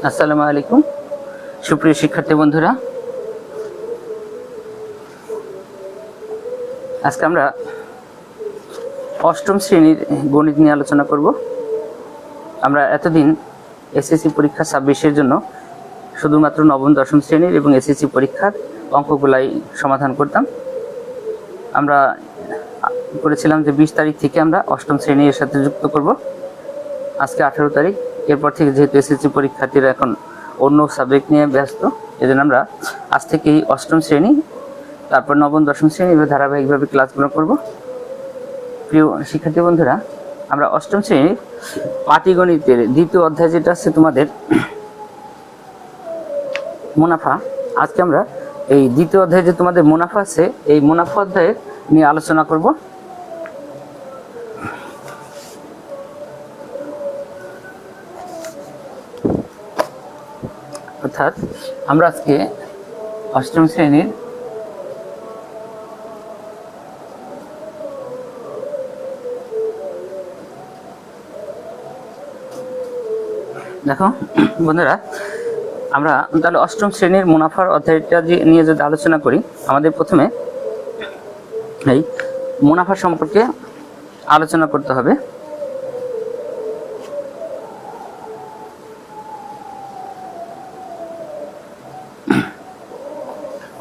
আসসালামু আলাইকুম সুপ্রিয় শিক্ষার্থী বন্ধুরা, আজকে আমরা অষ্টম শ্রেণীর গণিত নিয়ে আলোচনা করব। আমরা এতদিন এসএসসি পরীক্ষা 26-এর জন্য শুধুমাত্র নবম দশম শ্রেণীর এবং এসএসসি পরীক্ষার অঙ্কগুলাই সমাধান করতাম। আমরা করেছিলাম যে 20 তারিখ থেকে আমরা অষ্টম শ্রেণীর সাথে যুক্ত করব। আজকে 18 তারিখ। এরপর থেকে যেহেতু এসএসসি পরীক্ষার্থীরা এখন অন্য সাবজেক্ট নিয়ে ব্যস্ত, এজন্য আমরা আজ থেকেই অষ্টম শ্রেণী, তারপর নবম দশম শ্রেণী এভাবে ধারাবাহিকভাবে ক্লাসগুলো করব। প্রিয় শিক্ষার্থী বন্ধুরা, আমরা অষ্টম শ্রেণীর পাটিগণিতের দ্বিতীয় অধ্যায় যেটা আছে তোমাদের মুনাফা, আজকে আমরা এই দ্বিতীয় অধ্যায়ে যে তোমাদের মুনাফা আছে এই মুনাফা অধ্যায়ে নিয়ে আলোচনা করব। অর্থাৎ আমরা আজকে অষ্টম শ্রেণীর দেখো বন্ধুরা, আমরা তাহলে অষ্টম শ্রেণীর মুনাফার অধ্যায়টা নিয়ে যদি আলোচনা করি, আমাদের প্রথমে এই মুনাফা সম্পর্কে আলোচনা করতে হবে।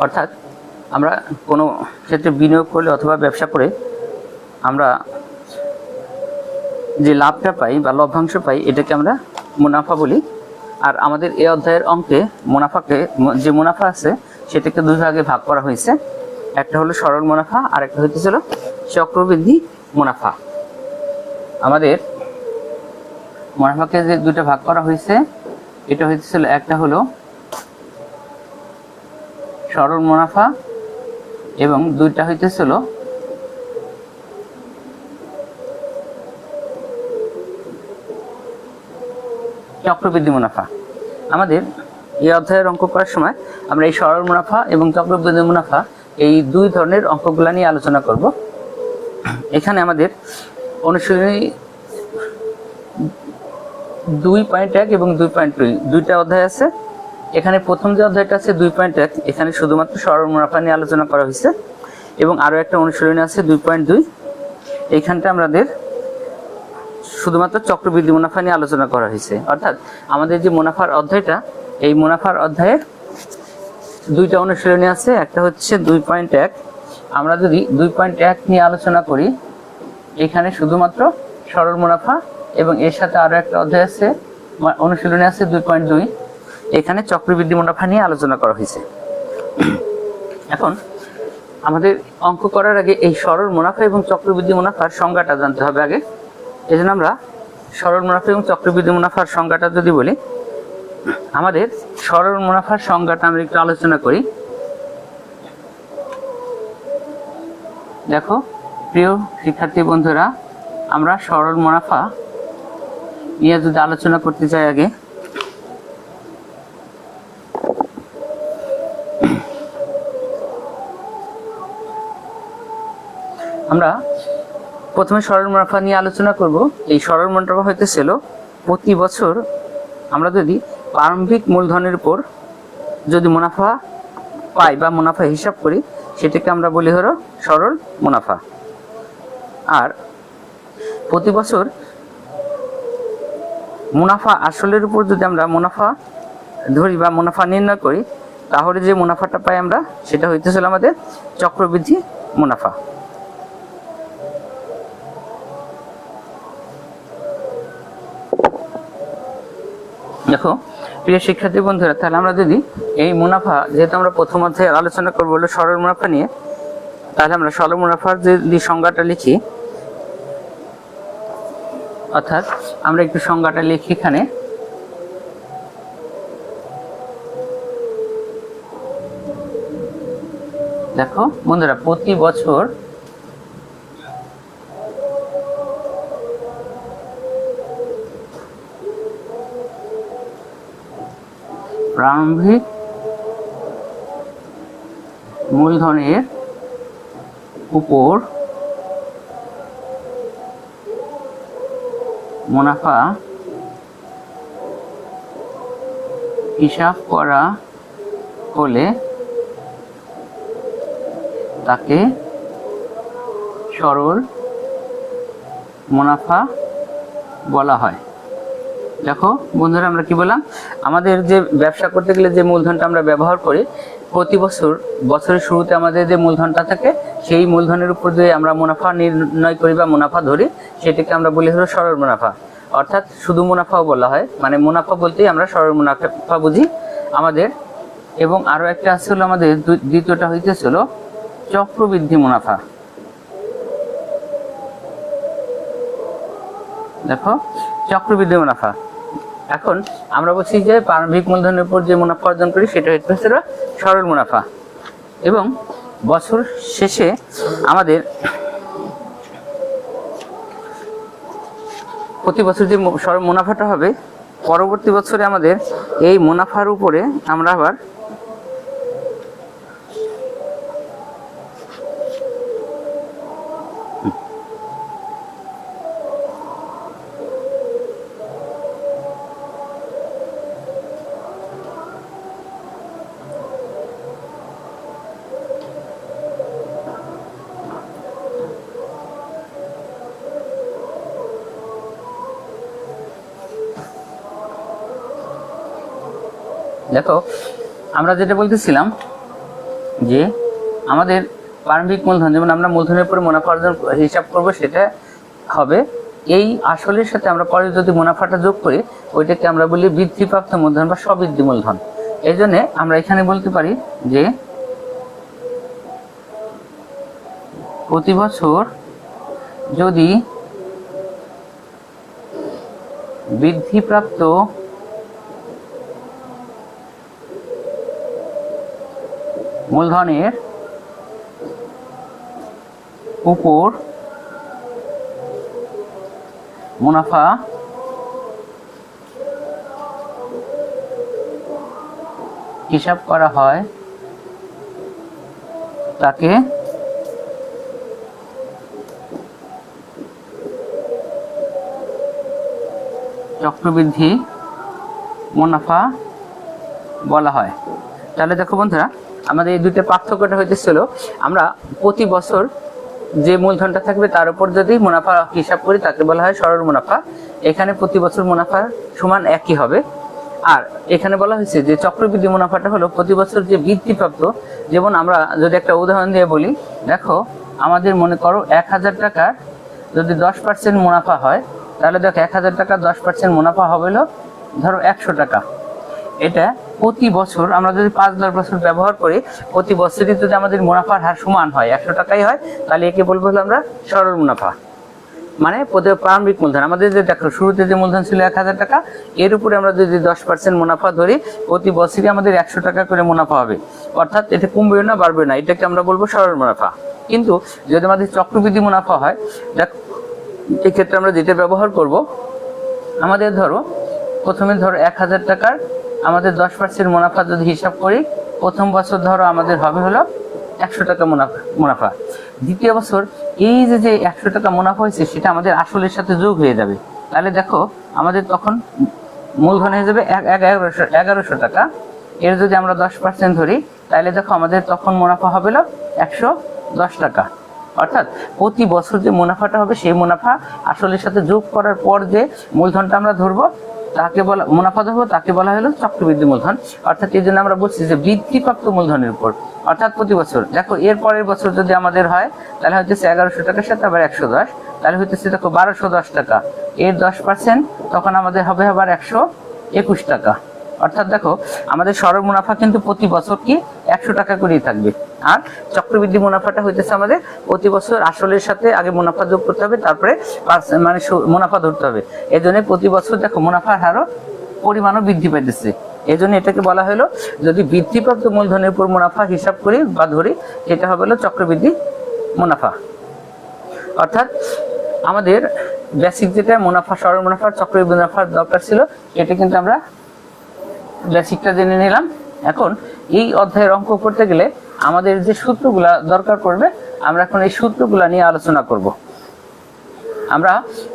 অর্থাৎ আমরা কোনো ক্ষেত্রে বিনিয়োগ করলে অথবা ব্যবসা করে আমরা যে লাভটা পাই বা লভ্যাংশ পাই এটাকে আমরা মুনাফা বলি। আর আমাদের এই অধ্যায়ের অঙ্কে মুনাফাকে, যে মুনাফা আছে সেটাকে দুই ভাগে ভাগ করা হয়েছে। একটা হলো সরল মুনাফা আর একটা হইতেছিল চক্রবৃদ্ধি মুনাফা। আমাদের মুনাফাকে যে দুইটা ভাগ করা হয়েছে, এটা হইতেছিল একটা হলো সরল মুনাফা এবং দুইটা হইতেছিল চক্রবৃদ্ধি মুনাফা। আমাদের এই অধ্যায়ের অঙ্ক করার সময় আমরা এই সরল মুনাফা এবং চক্রবৃদ্ধি মুনাফা এই দুই ধরনের অঙ্কগুলা নিয়ে আলোচনা করব। এখানে আমাদের অনুশীলনী 2.1 এবং 2.2 দুইটা অধ্যায় আছে। এখানে প্রথম যে অধ্যায়টা আছে 2.1, এখানে শুধুমাত্র সরল মুনাফা নিয়ে আলোচনা করা হয়েছে এবং আরও একটা অনুশীলনী আছে 2.2, এইখানটা আমাদের শুধুমাত্র চক্রবৃদ্ধি মুনাফা নিয়ে আলোচনা করা হয়েছে। অর্থাৎ আমাদের যে মুনাফার অধ্যায়টা, এই মুনাফার অধ্যায়ের দুইটা অনুশীলনী আছে। একটা হচ্ছে 2.1, আমরা যদি 2.1 নিয়ে আলোচনা করি, এখানে শুধুমাত্র সরল মুনাফা এবং এর সাথে আরও একটা অধ্যায় আছে, অনুশীলনী আছে 2.2, এখানে চক্রবৃদ্ধি মুনাফা নিয়ে আলোচনা করা হয়েছে। এখন আমাদের অঙ্ক করার আগে এই সরল মুনাফা এবং চক্রবৃদ্ধি মুনাফার সংজ্ঞাটা জানতে হবে আগে। এই জন্য আমরা সরল মুনাফা এবং চক্রবৃদ্ধি মুনাফার সংজ্ঞাটা যদি বলি, আমাদের সরল মুনাফার সংজ্ঞাটা আমরা একটু আলোচনা করি। দেখো প্রিয় শিক্ষার্থী বন্ধুরা, আমরা সরল মুনাফা নিয়ে যদি আলোচনা করতে চাই আগে, আমরা প্রথমে সরল মুনাফা নিয়ে আলোচনা করব। এই সরল মুনাফা হইতেছিল প্রতি বছর আমরা যদি প্রারম্ভিক মূলধনের উপর যদি মুনাফা পাই বা মুনাফা হিসাব করি, সেটাকে আমরা বলি হলো সরল মুনাফা। আর প্রতি বছর মুনাফা আসলের উপর যদি আমরা মুনাফা ধরি বা মুনাফা নির্ণয় করি, তাহলে যে মুনাফাটা পাই আমরা, সেটা হইতেছিল আমাদের চক্রবৃদ্ধি মুনাফা। দেখো প্রিয় শিক্ষার্থী বন্ধুরা, তাহলে আমরা যদি এই মুনাফা, যেহেতু আমরা প্রথম অধ্যায়ে আলোচনা করবো হলো সরল মুনাফা নিয়ে, তাহলে আমরা সরল মুনাফার যদি সংজ্ঞাটা লিখি, অর্থাৎ আমরা একটু সংজ্ঞাটা লিখি এখানে। দেখো বন্ধুরা, প্রতি বছর প্রারম্ভিক মূলধনের উপর মুনাফা হিসাব করা হলে তাকে সরল মুনাফা বলা হয়। দেখো বন্ধুরা, আমরা কি বললাম, আমাদের যে ব্যবসা করতে গেলে যে মূলধনটা আমরা ব্যবহার করি, প্রতি বছরের শুরুতে আমাদের যে মূলধনটা থাকে, সেই মূলধনের উপর যে আমরা মুনাফা নির্ণয় করি বা মুনাফা ধরি, সেটাকে আমরা বলি হলো সরল মুনাফা। অর্থাৎ শুধু মুনাফাও বলা হয়, মানে মুনাফা বলতেই আমরা সরল মুনাফা বুঝি আমাদের। এবং আরো একটা আছে হলো আমাদের দ্বিতীয়টা হইতেছিল চক্রবৃদ্ধি মুনাফা। দেখো চক্রবৃদ্ধি মুনাফা, এখন আমরা বলছি যে প্রারম্ভিক মূলধনের উপর যে মুনাফা অর্জন করি সেটা হচ্ছে সরল মুনাফা। এবং বছর শেষে আমাদের প্রতি বছর যে সরল মুনাফাটা হবে, পরবর্তী বছরে আমাদের এই মুনাফার উপরে আমরা আবার দেখো আমরা যেটা বলতেছিলাম যে আমাদের প্রারম্ভিক মূলধন, যেমন আমরা মূলধনের উপরে মুনাফা অর্জন হিসাব করব, সেটা হবে এই আসলের সাথে আমরা পরে যদি মুনাফাটা যোগ করি, ওইটাকে আমরা বলি বৃদ্ধিপ্রাপ্ত মূলধন বা স্ববৃদ্ধি মূলধন। এই জন্য আমরা এখানে বলতে পারি যে প্রতি বছর যদি বৃদ্ধিপ্রাপ্ত মূলধনের উপর মুনাফা হিসাব করা হয়, তাকে চক্রবৃদ্ধি মুনাফা বলা হয়। তাহলে দেখো বন্ধুরা, আমাদের এই দুইটা পার্থক্যটা হইতেছিল, আমরা প্রতি বছর যে মূলধনটা থাকবে তার উপর যদি মুনাফা হিসাব করি তাকে বলা হয় সরল মুনাফা। এখানে প্রতি বছর মুনাফা সমান একই হবে। আর এখানে বলা হয়েছে যে চক্রবৃদ্ধি মুনাফাটা হলো প্রতি বছর যে বৃদ্ধিপ্রাপ্ত। যেমন আমরা যদি একটা উদাহরণ দিয়ে বলি, দেখো আমাদের মনে করো 1000 টাকার যদি 10% মুনাফা হয়, তাহলে দেখো 1000 টাকা 10% মুনাফা হবে হলো ধরো 100 টাকা। এটা প্রতি বছর আমরা যদি 5-10 বছর ব্যবহার করি, প্রতি বছরই যদি আমাদের মুনাফার হার সমান হয় 100 টাকাই হয়, তাহলে একে বলবো হলো আমরা সরল মুনাফা। মানে প্রতি প্রারম্ভিক মূলধন আমাদের যে দেখো শুরুতে যে মূলধন ছিল 1000 টাকা, এর উপরে আমরা যদি 10% মুনাফা ধরি, প্রতি বছরই আমাদের 100 টাকা করে মুনাফা হবে। অর্থাৎ এটা কমবে না বাড়বে না, এটাকে আমরা বলবো সরল মুনাফা। কিন্তু যদি আমাদের চক্রবৃদ্ধি মুনাফা হয়, দেখ এক্ষেত্রে আমরা যেটা ব্যবহার করব, আমাদের ধরো প্রথমে ধরো 1000 টাকার আমাদের 10% মুনাফা যদি হিসাব করি, প্রথম বছর ধরো আমাদের হবে হলো 100 টাকা মুনাফা। দ্বিতীয় বছর এই যে 100 টাকা মুনাফা হয়েছে সেটা আমাদের আসলের সাথে যোগ হয়ে যাবে। তাহলে দেখো আমাদের তখন মূলধন হয়ে যাবে 1100 টাকা। এর যদি আমরা 10% ধরি, তাহলে দেখো আমাদের তখন মুনাফা হবে হলো 110 টাকা। অর্থাৎ প্রতি বছর যে মুনাফাটা হবে, সেই মুনাফা আসলের সাথে যোগ করার পর যে মূলধনটা আমরা ধরবো তাকে বলা মুনাফা ধরবো, তাকে বলা হলো চক্রবৃদ্ধি মূলধন। অর্থাৎ এই জন্য আমরা বলছি যে বৃদ্ধিপ্রাপ্ত মূলধনের উপর, অর্থাৎ প্রতি বছর। দেখো এর পরের বছর যদি আমাদের হয়, তাহলে হচ্ছে 1100 টাকার সাথে আবার 110, তাহলে হইতেছে দেখো 1210 টাকা। এর 10% তখন আমাদের হবে আবার 121 টাকা। অর্থাৎ দেখো আমাদের সরল মুনাফা কিন্তু প্রতি বছর কি 100 টাকা করেই থাকবে। আর চক্রবৃদ্ধি মুনাফাটা হইতেছে আমাদের প্রতি বছর আসলের সাথে আগে মুনাফা যোগ করতে হবে, তারপরে মানে মুনাফা ধরতে হবে। এই জন্য প্রতি বছর দেখো মুনাফার হারও পরিমাণও বৃদ্ধি পাইতেছে। এই জন্য এটাকে বলা হলো, যদি বৃদ্ধিপ্রাপ্ত মূলধনের উপর মুনাফা হিসাব করি বা ধরি, সেটা হবে হলো চক্রবৃদ্ধি মুনাফা। অর্থাৎ আমাদের বেসিক যেটা মুনাফা, সরল মুনাফার চক্রবৃদ্ধি মুনাফার দরকার ছিল, এটা কিন্তু আমরা বেসিকটা জেনে নিলাম। এখন এই অধ্যায়ের অঙ্ক করতে গেলে আমাদের যে সূত্রগুলা দরকার পড়বে, আমরা এখন এই সূত্রগুলা নিয়ে আলোচনা করব। আমরা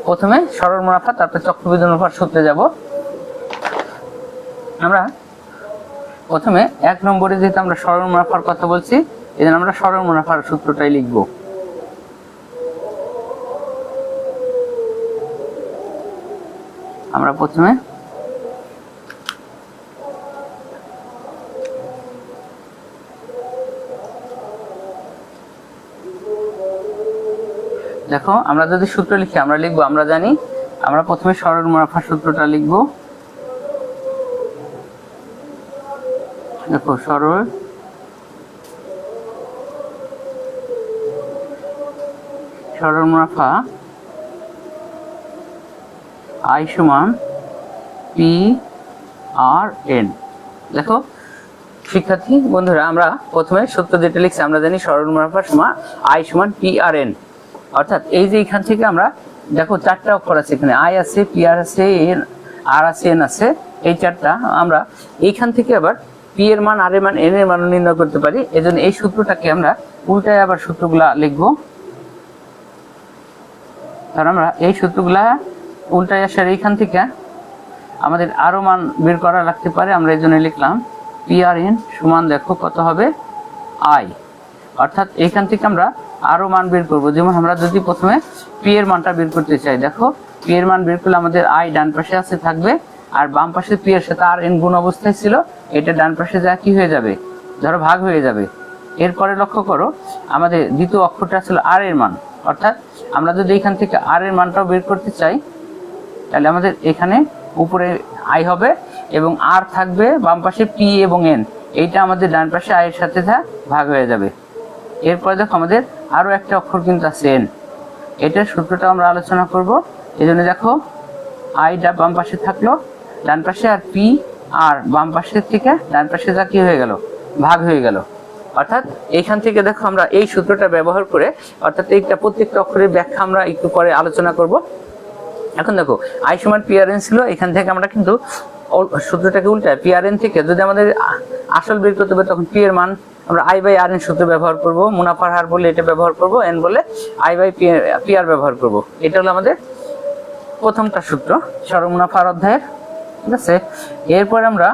প্রথমে সরল মুনাফা, তারপর চক্রবৃদ্ধি মুনাফার সূত্রে যাব। আমরা প্রথমে 1 নম্বরে যেহেতু আমরা সরল মুনাফার কথা বলছি, এজন্য আমরা সরল মুনাফার সূত্রটাই লিখব। আমরা প্রথমে দেখো, আমরা যদি সূত্র লিখি আমরা লিখবো, আমরা জানি আমরা প্রথমে সরল মুনাফার সূত্রটা লিখব। দেখো, সরল মুনাফা I সমান PRN। দেখো শিক্ষার্থী বন্ধুরা, আমরা প্রথমে সূত্র যেটা লিখছি আমরা জানি সরল মুনাফা সমান I সমান PRN। অর্থাৎ এই যে এখান থেকে আমরা দেখো 4টা অক্ষর আছে, এখানে I আছে, PR আছে, R আছে, N আছে, এই 4টা আমরা এইখান থেকে আবার P এর মান, R এর মান, N এর মান নির্ণয় করতে পারি। এজন্য এই সূত্রটাকে আমরা উল্টায় আবার সূত্রগুলা লিখবো। কারণ আমরা এই সূত্রগুলা উল্টায় আসার এইখান থেকে আমাদের আরো মান বের করা লাগতে পারে, আমরা এই জন্য লিখলাম PRN সমান দেখো কত হবে I। অর্থাৎ এইখান থেকে আমরা আরো মান বের করব। যেমন আমরা যদি প্রথমে P এর মানটা বের করতে চাই, দেখো P এর মান বের করলে আমাদের I ডান পাশে আছে থাকবে, আর বাম পাশে P এর সাথে RN গুণ অবস্থায় ছিল, এটা ডান পাশে যা কি হয়ে যাবে, ধরো ভাগ হয়ে যাবে। এরপরে লক্ষ্য করো আমাদের দ্বিতীয় অক্ষরটা ছিল R এর মান। অর্থাৎ আমরা যদি এখান থেকে R এর মানটাও বের করতে চাই, তাহলে আমাদের এখানে উপরে I হবে এবং R থাকবে, বাম পাশে P এবং N, এইটা আমাদের ডান পাশে I এর সাথে ভাগ হয়ে যাবে। এরপরে দেখো আমাদের আরো একটা অক্ষর কিন্তু আছে N, এটার সূত্রটা আমরা আলোচনা করব। এই জন্য দেখো I টা বাম পাশে থাকলো, ডান পাশে, আর P আর বাম পাশের থেকে ডান পাশে যা কি হয়ে গেল, ভাগ হয়ে গেল। অর্থাৎ এইখান থেকে দেখো আমরা এই সূত্রটা ব্যবহার করে, অর্থাৎ এইটা প্রত্যেকটা অক্ষরের ব্যাখ্যা আমরা একটু পরে আলোচনা করব। এখন দেখো I সমান PRN ছিল, এখান থেকে আমরা কিন্তু সূত্রটাকে উল্টায় PRN থেকে যদি আমাদের আসল বের করতে হবে, তখন P এর মান আমরা I/RN সূত্র ব্যবহার করব, মুনাফার হার বলে এটা ব্যবহার করব, N বলে I/PR ব্যবহার করব। এটা হলো আমাদের প্রথমটা সূত্র সরল মুনাফার অধ্যায়ের, ঠিক আছে। এরপর আমরা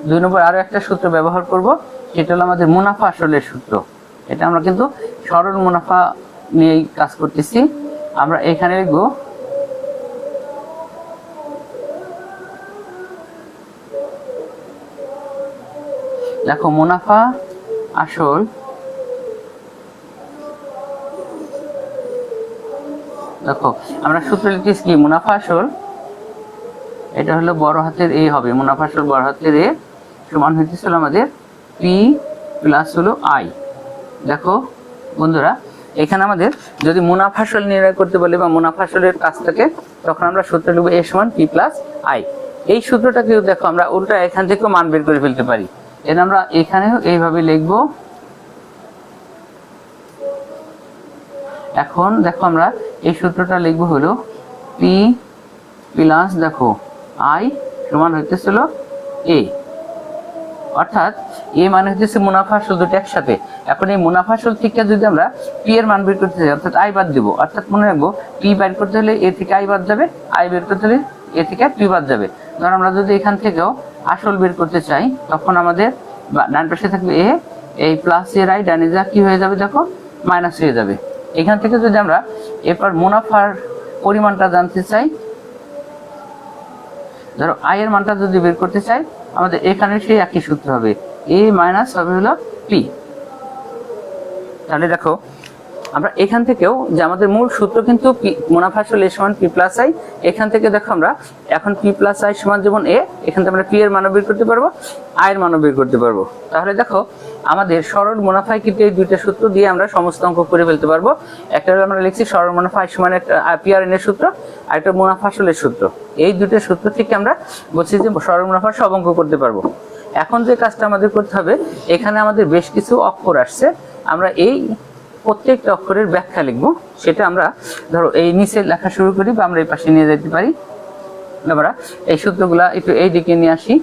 দুই নম্বর আরো একটা সূত্র ব্যবহার করব, সেটা হলো আমাদের মুনাফা আসলের সূত্র। এটা আমরা কিন্তু সরল মুনাফা নিয়েই কাজ করতেছি। আমরা এখানে লিখব দেখো মুনাফা আসল দেখো আমরা সূত্র লিখতেছি কি, মুনাফা আসল এটা হলো বড় হাতের A হবে, মুনাফা আসল বড় হাতের A সমান হইতেছিল আমাদের P প্লাস হলো I। দেখো বন্ধুরা, এখানে আমাদের যদি মুনাফা আসল নির্ণয় করতে বলে বা মুনাফা আসলের কাজ থাকে, তখন আমরা সূত্র লিখব A সমান P প্লাস I। এই সূত্রটাকেও দেখো আমরা উল্টা এখান থেকেও মান বের করে ফেলতে পারি, এর আমরা এখানেও এইভাবে লিখব। এখন দেখো আমরা এই সূত্রটা লিখব হলো P প্লাস দেখো I সমান হইতেছিল A। অর্থাৎ A মানে হচ্ছে মুনাফা আসল দুটো একসাথে। এখন এই মুনাফা আসল থেকে যদি আমরা P এর মান বের করতে চাই, অর্থাৎ I বাদ দিব, অর্থাৎ মনে রাখবো P বের করতে হলে A থেকে I বাদ যাবে, I বের করতে হলে A থেকে P বাদ যাবে। ধর আমরা যদি এখান থেকেও আসল বের করতে চাই, তখন আমাদের ডান পাশে থাকবে A, এই প্লাস এর I ডানে যা কি হয়ে যাবে দেখো মাইনাস হয়ে যাবে। এখান থেকে যদি আমরা এরপর মুনাফার পরিমাণটা জানতে চাই, ধরো I এর মানটা যদি বের করতে চাই, আমাদের এখানে সেই একই সূত্র হবে, A মাইনাস হবে হলো P। তাহলে দেখো আমরা এখান থেকেও যে আমাদের মূল সূত্র কিন্তু মুনাফা আসল A সমান P প্লাস I, এখান থেকে দেখো আমরা এখন P প্লাস I সমান যেমন A, এখান থেকে আমরা P এর মানও বের করতে পারবো, I এর মানও বের করতে পারবো। তাহলে দেখো আমাদের সরল মুনাফায় কিন্তু এই দুইটা সূত্র দিয়ে আমরা সমস্ত অঙ্ক করে ফেলতে পারবো। একটা হলো আমরা লিখছি সরল মুনাফা I সমান একটা PRN এর সূত্র, আর একটা মুনাফা আসলের সূত্র। এই দুইটা সূত্র থেকে আমরা বলছি যে সরল মুনাফার সব অঙ্ক করতে পারবো। এখন যে কাজটা আমাদের করতে হবে, এখানে আমাদের বেশ কিছু অক্ষর আসছে, আমরা এই প্রত্যেকটা অক্ষরের ব্যাখ্যা লিখবো। সেটা আমরা ধরো এই নিচে লেখা শুরু করি বা আমরা এই পাশে নিয়ে যেতে পারি। আমরা এই সূত্রগুলা একটু এই দিকে নিয়ে আসি।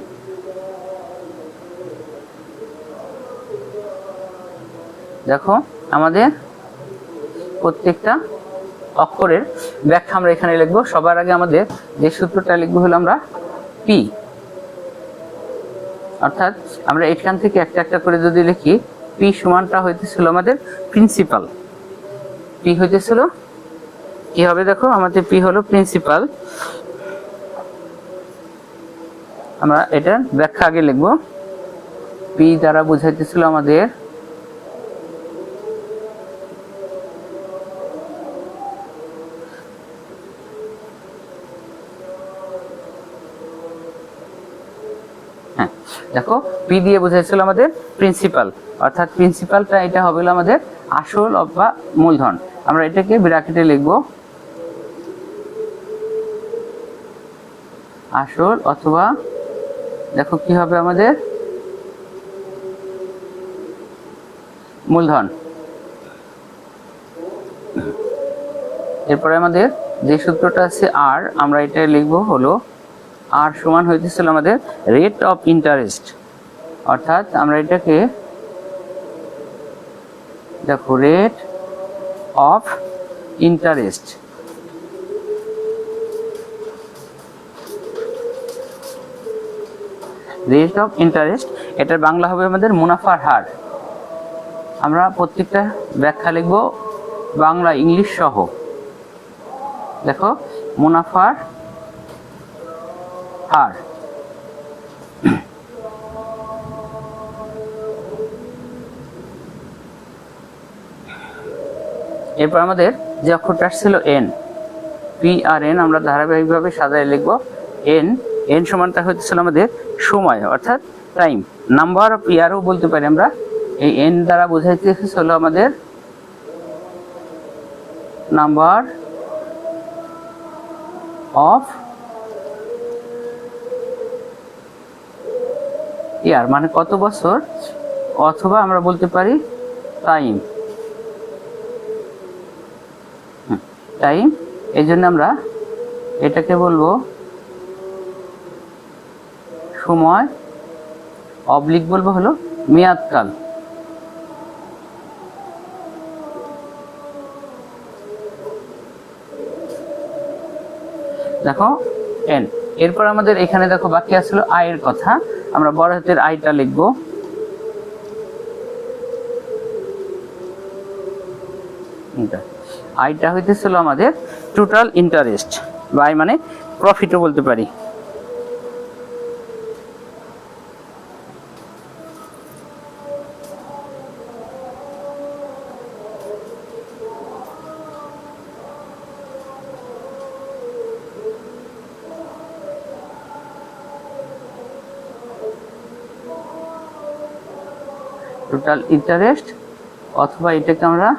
দেখো আমাদের প্রত্যেকটা অক্ষরের ব্যাখ্যা আমরা এখানে লিখবো। সবার আগে আমাদের যে সূত্রটা লিখবো হলো আমরা পি, অর্থাৎ আমরা এখান থেকে একটা একটা করে যদি লিখি, পি সমানটা হইতেছিল আমাদের প্রিন্সিপাল। পি হইতেছিল কি হবে, দেখো আমাদের পি হলো প্রিন্সিপাল। আমরা এটার ব্যাখ্যা আগে লিখবো। পি দ্বারা বোঝাইতেছিল আমাদের দেখো পি দিয়ে বোঝাইছিল আমাদের প্রিন্সিপাল, অর্থাৎ প্রিন্সিপালটা এটা হবে আমাদের আসল অথবা মূলধন। আমরা এটাকে ব্র্যাকেটে লিখব, আসল অথবা দেখো কি হবে আমাদের মূলধন। এরপরে আমাদের যে সূত্রটা আছে আর, আমরা এটা লিখব হলো আর সমান হইতেছিল আমাদের রেট অফ ইন্টারেস্ট, অর্থাৎ আমরা এটাকে দেখো rate of interest. Rate of interest এটার বাংলা হবে আমাদের মুনাফার হার। আমরা প্রত্যেকটা ব্যাখ্যা লিখব বাংলা ইংলিশ সহ। দেখো মুনাফার হার, এরপর আমাদের যে অক্ষরটা ছিল এন, পি আর এন আমরা ধারাবাহিকভাবে সাজায় লিখব। এন এন সমানটা হইতেছিল আমাদের সময়, অর্থাৎ টাইম। নাম্বার অফ ইয়ারও বলতে পারি আমরা। এই এন দ্বারা বোঝাইতেছিল আমাদের নাম্বার অফ ইয়ার, মানে কত বছর, অথবা আমরা বলতে পারি টাইম। টাইম, এই জন্য আমরা এটাকে বলবো সময়, অবলিক বলবো হলো মেয়াদকাল। দেখো এন। এরপর আমাদের এখানে দেখো বাকি আসলো আয়ের কথা। আমরা বড় হাতের আইটা লিখবো। আইটা হইতেছিল আমাদের টোটাল ইন্টারেস্ট, বা আই মানে প্রফিটও বলতে পারি। টোটাল ইন্টারেস্ট, অথবা এটাকে আমরা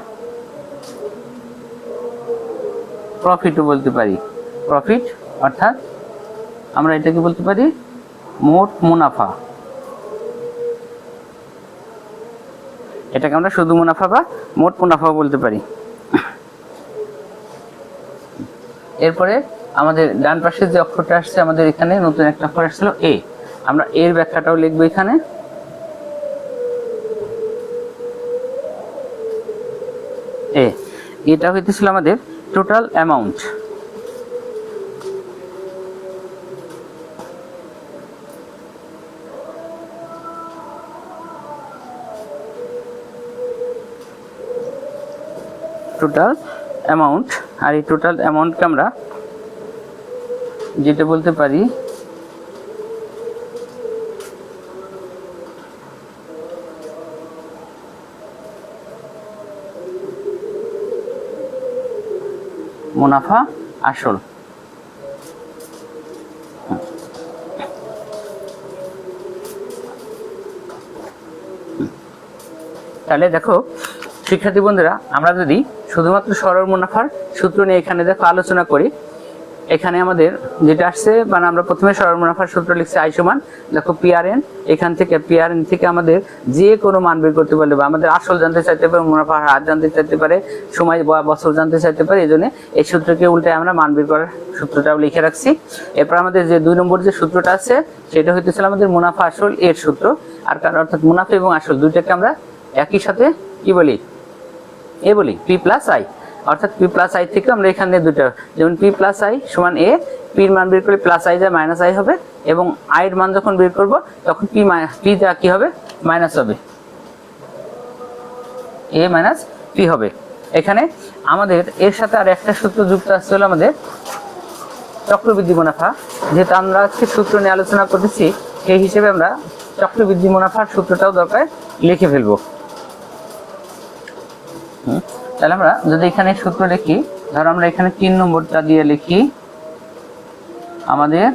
প্রফিটও বলতে পারি। প্রফিট অর্থাৎ আমরা এটাকে বলতে পারি মোট মুনাফা। এটাকে আমরা শুধু মুনাফা বা মোট মুনাফা বলতে পারি। এরপরে আমাদের ডান পাশে যে অক্ষরটা আসছে, আমাদের এখানে নতুন একটা অক্ষর আসছিল এ। আমরা এর ব্যাখ্যাটাও লিখবো এখানে। এটা হইতেছিল আমাদের টোটাল অ্যামাউন্ট। টোটাল অ্যামাউন্ট, আর এই টোটাল অ্যামাউন্টকে আমরা যেটা বলতে পারি মুনাফা আসল। তাহলে দেখো শিক্ষার্থী বন্ধুরা, আমরা যদি শুধুমাত্র সরল মুনাফার সূত্র নিয়ে এখানে দেখো আলোচনা করি, এখানে আমাদের যেটা আসছে, মানে আমরা প্রথমে সরল মুনাফার সূত্র লিখছি আই সমান দেখো পিআরএন। এখান থেকে পিআরএন থেকে আমাদের যে কোনো মান বের করতে পারলে, বা আমাদের আসল জানতে চাইতে পারে, মুনাফার হার জানতে চাইতে পারে, সময় বা বছর জানতে চাইতে পারে। এই জন্য এই সূত্রকে উল্টে আমরা মান বের করার সূত্রটাও লিখে রাখছি। এরপর আমাদের যে 2 নম্বর যে সূত্রটা আছে, সেটা হইতেছিল আমাদের মুনাফা আসল এর সূত্র। আর অর্থাৎ মুনাফা এবং আসল দুইটাকে আমরা একই সাথে কি বলি, এ বলি, পি প্লাস আই। অর্থাৎ পি প্লাস আই থেকে আমরা এখানে দুটো, যেমন পি প্লাস আই সমান এ, পির মান বের করলে প্লাস আই যায় মাইনাস আই হবে, এবং আই এর মান যখন বের করব তখন পি যা কি হবে মাইনাস হবে, এ মাইনাস পি হবে। এখানে আমাদের এর সাথে আর একটা সূত্র যুক্ত আসছে, হলো আমাদের চক্রবৃদ্ধি মুনাফা। যেহেতু আমরা আজকে সূত্র নিয়ে আলোচনা করতেছি, সেই হিসেবে আমরা চক্রবৃদ্ধি মুনাফার সূত্রটাও দরকার লিখে ফেলবো। তাহলে আমরা যদি এখানে সূত্র লিখি, ধরো আমরা এখানে 3 নম্বরটা দিয়ে লিখি, আমাদের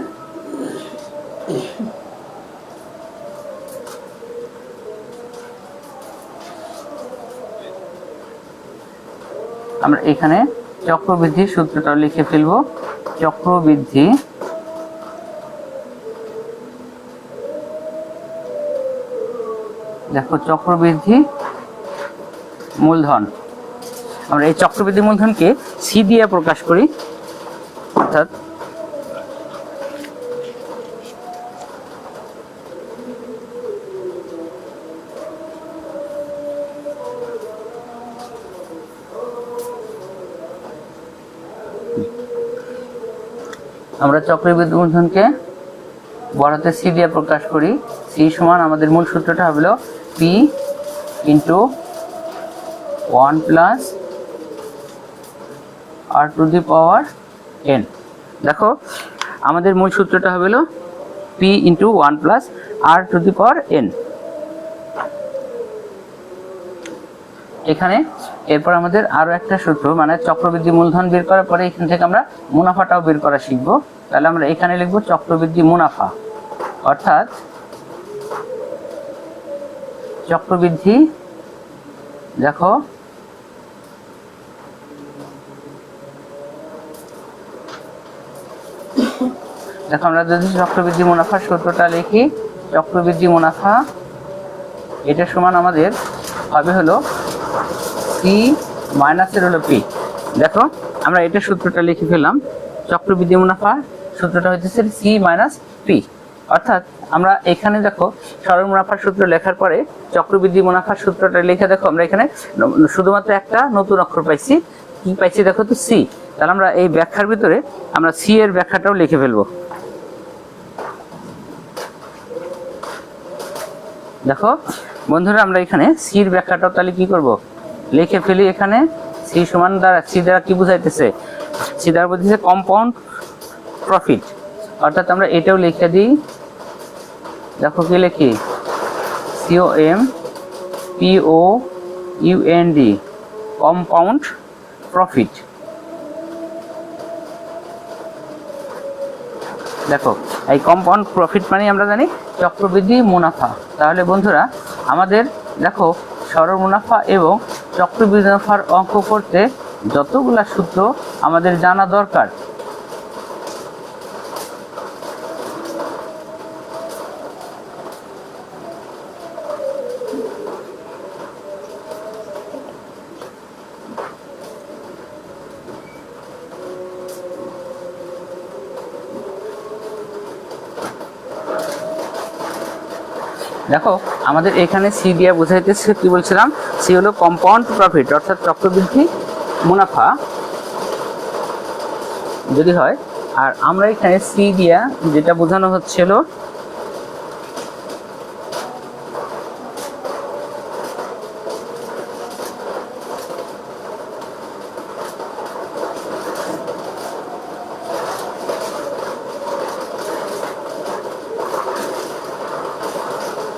আমরা এখানে চক্রবৃদ্ধির সূত্রটা লিখে ফেলবো। চক্রবৃদ্ধি দেখো, চক্রবৃদ্ধি মূলধন, আমরা এই চক্রবৃদ্ধি মূলধনকে সি দিয়ে প্রকাশ করি, অর্থাৎ আমরা চক্রবৃদ্ধি মূলধনকে বড় হাতের সি দিয়ে প্রকাশ করি। সি সমান আমাদের মূল সূত্রটা হলো P into 1 plus R to the power N. দেখো আমাদের মূল সূত্রটা হলো P into 1 plus R to the power N. এখানে এরপর আমাদের আরো একটা সূত্র, মানে চক্রবৃদ্ধি মূলধন বের করার পরে এখান থেকে আমরা মুনাফাটাও বের করা শিখবো। তাহলে আমরা এখানে লিখবো চক্রবৃদ্ধি মুনাফা, অর্থাৎ চক্রবৃদ্ধি, দেখো আমরা যদি চক্রবৃদ্ধি মুনাফার সূত্রটা লিখি, চক্রবৃদ্ধি মুনাফা এটা সমান আমাদের হবে হলো সি মাইনাসের হলো পি। দেখো আমরা এটা সূত্রটা লিখে ফেললাম, চক্রবৃদ্ধি মুনাফা সূত্রটা হচ্ছে সি মাইনাস পি। অর্থাৎ আমরা এখানে দেখো সরল মুনাফার সূত্র লেখার পরে চক্রবৃদ্ধি মুনাফার সূত্রটা লিখে দেখো আমরা এখানে শুধুমাত্র একটা নতুন অক্ষর পাইছি, কি পাইছি দেখো তো সি। তাহলে আমরা এই ব্যাখ্যার ভিতরে আমরা সি এর ব্যাখ্যাটাও লিখে ফেলবো। দেখো বন্ধুরা, আমরা এখানে সি এর ব্যাখ্যাটাও তাহলে কি করব, লিখে ফেলি। এখানে সি সমান দ্বারা, সি দ্বারা কি বুঝাইতেছে, সি দ্বারা বলতেছে কম্পাউন্ড প্রফিট, অর্থাৎ আমরা এটাও লিখে দিই। দেখো কি লিখি, COM POUND, কম্পাউন্ড প্রফিট। দেখো এই কম্পাউন্ড প্রফিট মানে আমরা জানি চক্রবৃদ্ধি মুনাফা। তাহলে বন্ধুরা আমাদের দেখো সরল মুনাফা এবং চক্রবৃদ্ধি মুনাফার অঙ্ক করতে যতগুলা সূত্র আমাদের জানা দরকার, দেখো আমাদের এখানে সি দিয়ে বোঝাইতেছে, কি বলছিলাম, সি হলো কম্পাউন্ড প্রফিট, অর্থাৎ চক্রবৃদ্ধি মুনাফা যদি হয়। আর আমরা এখানে সি দিয়া যেটা বোঝানো হচ্ছিল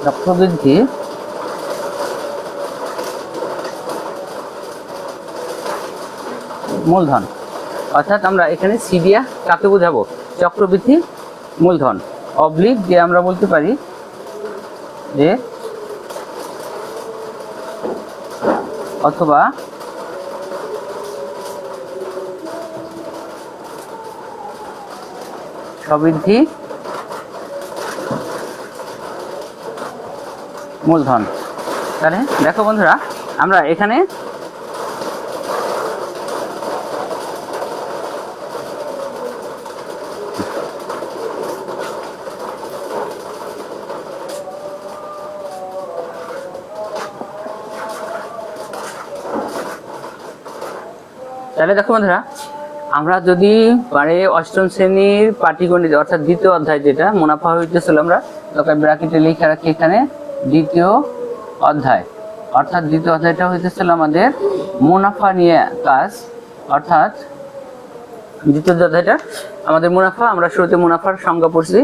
চক্রবৃদ্ধি মূলধন, অর্থাৎ আমরা এখানে সি দিয়া কাকে বোঝাবো, চক্রবৃদ্ধি মূলধন, অবলিক দিয়ে আমরা বলতে পারি যে অথবা সবৃদ্ধি মূলধন। তাহলে দেখো বন্ধুরা, আমরা এখানে তাহলে দেখো বন্ধুরা, আমরা যদি পারে অষ্টম শ্রেণীর পাটিগণিত অর্থাৎ দ্বিতীয় অধ্যায় যেটা মুনাফা হইতেছিল, আমরা তখন ব্র্যাকেটে লিখে রাখি এখানে দ্বিতীয় অধ্যায়, অর্থাৎ দ্বিতীয় অধ্যায়টা হইতেছিল আমাদের মুনাফা নিয়ে কাজ। অর্থাৎ দ্বিতীয় অধ্যায়টা আমাদের মুনাফা, আমরা শুরুতে মুনাফার সংজ্ঞা পড়ছি,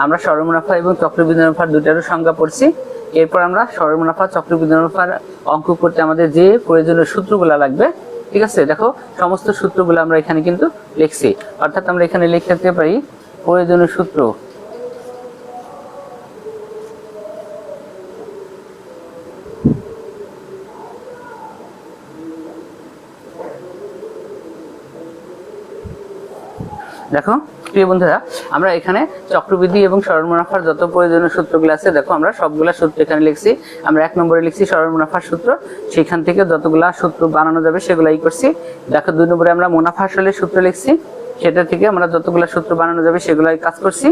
আমরা সরল মুনাফা এবং চক্রবৃদ্ধি মুনাফার দুটারও সংজ্ঞা পড়ছি। এরপর আমরা সরল মুনাফা চক্রবৃদ্ধি মুনাফার অঙ্ক করতে আমাদের যে প্রয়োজনীয় সূত্রগুলো লাগবে, ঠিক আছে, দেখো সমস্ত সূত্রগুলো আমরা এখানে কিন্তু লিখছি। অর্থাৎ আমরা এখানে লিখে রাখতে পারি প্রয়োজনীয় সূত্র, দেখো প্রিয় বন্ধুরা, আমরা এখানে চক্রবৃদ্ধি এবং সরল মুনাফার যত প্রয়োজনীয় সূত্রগুলো আছে, দেখো আমরা সবগুলা সূত্র এখানে লিখছি। আমরা 1 নম্বরে লিখছি সরল মুনাফার সূত্র, সেখান থেকে যতগুলা সূত্র বানানো যাবে সেগুলাই করছি। দেখো 2 নম্বরে আমরা মুনাফা আসলের সূত্র লিখছি, সেটা থেকে আমরা যতগুলা সূত্র বানানো যাবে সেগুলাই কাজ করছি।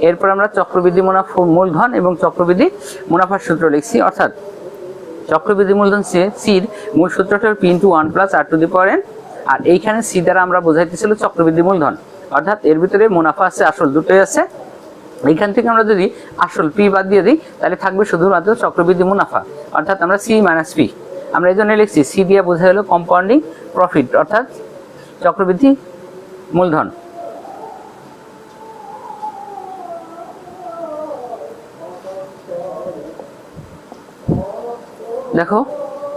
এরপর আমরা চক্রবৃদ্ধি মুনাফা মূলধন এবং চক্রবৃদ্ধি মুনাফার সূত্র লিখছি। অর্থাৎ চক্রবৃদ্ধি মূলধন সির মূল সূত্রটা P × 1 + R⁴ n, আর এইখানে সি দ্বারা আমরা বোঝাইতেছিল চক্রবৃদ্ধি মূলধন। অর্থাৎ এর ভিতরে মুনাফা আছে, আসল দুটোই আছে। এইখান থেকে আমরা যদি আসল পি বাদ দিয়ে দিই তাহলে থাকবে শুধুমাত্র চক্রবৃদ্ধি মুনাফা, অর্থাৎ আমরা সি - পি। আমরা এই জন্য লিখছি সি দিয়ে বোঝা হলো কম্পাউন্ডিং প্রফিট, অর্থাৎ চক্রবৃদ্ধি মূলধন। দেখো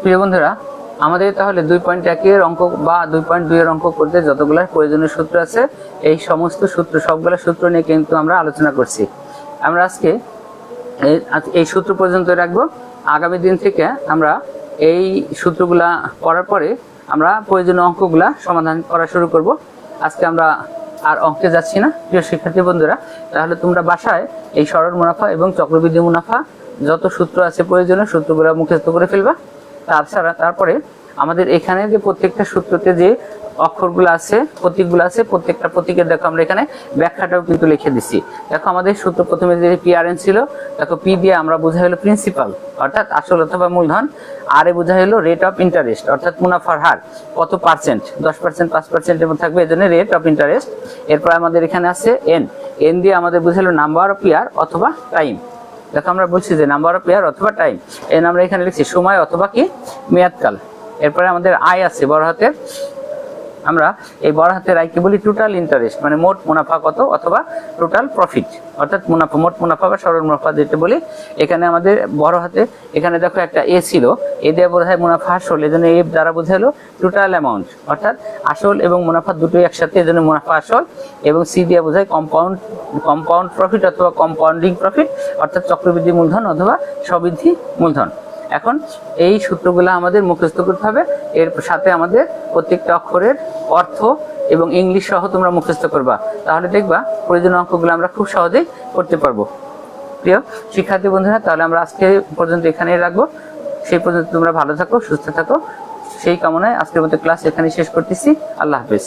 প্রিয় বন্ধুরা, আমাদের তাহলে 2.1 অঙ্ক বা 2.2 অঙ্ক করতে যতগুলো প্রয়োজনীয় সূত্র আছে, এই সমস্ত সূত্র সবগুলো সূত্র নিয়ে কিন্তু আমরা আলোচনা করছি। আমরা আজকে এই সূত্র পর্যন্ত রাখবো। আগামী দিন থেকে আমরা এই সূত্রগুলা পড়ার পরে আমরা প্রয়োজনীয় অঙ্কগুলা সমাধান করা শুরু করব। আজকে আমরা আর অঙ্কে যাচ্ছি না প্রিয় শিক্ষার্থী বন্ধুরা। তাহলে তোমরা বাসায় এই সরল মুনাফা এবং চক্রবৃদ্ধি মুনাফা যত সূত্র আছে প্রয়োজনীয় সূত্রগুলো মুখস্থ করে ফেলবা। তাছাড়া তারপরে আমাদের এখানে যে প্রত্যেকটা সূত্রতে যে অক্ষরগুলো আছে, প্রতীকগুলো আছে, প্রত্যেকটা প্রতীকের দেখো আমরা এখানে ব্যাখ্যাটাও কিন্তু লিখে দিচ্ছি। দেখো আমাদের সূত্র প্রথমে যে PRN ছিল, দেখো পি দিয়ে আমরা বোঝা হলো প্রিন্সিপাল, অর্থাৎ আসল অথবা মূলধন। আর এ বোঝা হলো রেট অফ ইন্টারেস্ট, অর্থাৎ মুনাফার হার কত পার্সেন্ট, 10%, 5% এর মধ্যে থাকবে, এই জন্য রেট অফ ইন্টারেস্ট। এরপর আমাদের এখানে আছে এন দিয়ে আমাদের বোঝা হলো নাম্বার অফ ইয়ার অথবা টাইম। দেখো আমরা বলছি যে নাম্বার অফ ইয়ার অথবা টাইম, এন আমরা এখানে লিখছি সময় অথবা কি মেয়াদকাল। এরপরে আমাদের আয় আছে বড় হাতের, আমরা এই বড় হাতের আয়কে বলি টোটাল ইন্টারেস্ট, মানে মোট মুনাফা কত অথবা টোটাল প্রফিট, অর্থাৎ মুনাফা, মোট মুনাফা বা সরল মুনাফা যেটা বলি। এখানে আমাদের বড় হাতে এখানে দেখো একটা এ ছিল, এ দিয়ে বোঝায় মুনাফা আসল, এই জন্য এ দ্বারা বোঝালো টোটাল অ্যামাউন্ট, অর্থাৎ আসল এবং মুনাফা দুটোই একসাথে, এই জন্য মুনাফা আসল। এবং সি দিয়ে বোঝায় কম্পাউন্ড প্রফিট অথবা কম্পাউন্ডিং প্রফিট, অর্থাৎ চক্রবৃদ্ধি মূলধন অথবা সবৃদ্ধি মূলধন। এখন এই সূত্রগুলো আমাদের মুখস্থ করতে হবে, এর সাথে আমাদের প্রত্যেকটা অক্ষরের অর্থ এবং ইংলিশ সহ তোমরা মুখস্থ করবা, তাহলে দেখবা প্রয়োজনীয় অঙ্কগুলো আমরা খুব সহজেই করতে পারবো। প্রিয় শিক্ষার্থী বন্ধুরা, তাহলে আমরা আজকে পর্যন্ত এখানেই রাখবো। সেই পর্যন্ত তোমরা ভালো থাকো, সুস্থ থাকো, সেই কামনায় আজকের মতো ক্লাস এখানেই শেষ করতেছি। আল্লাহ হাফেজ।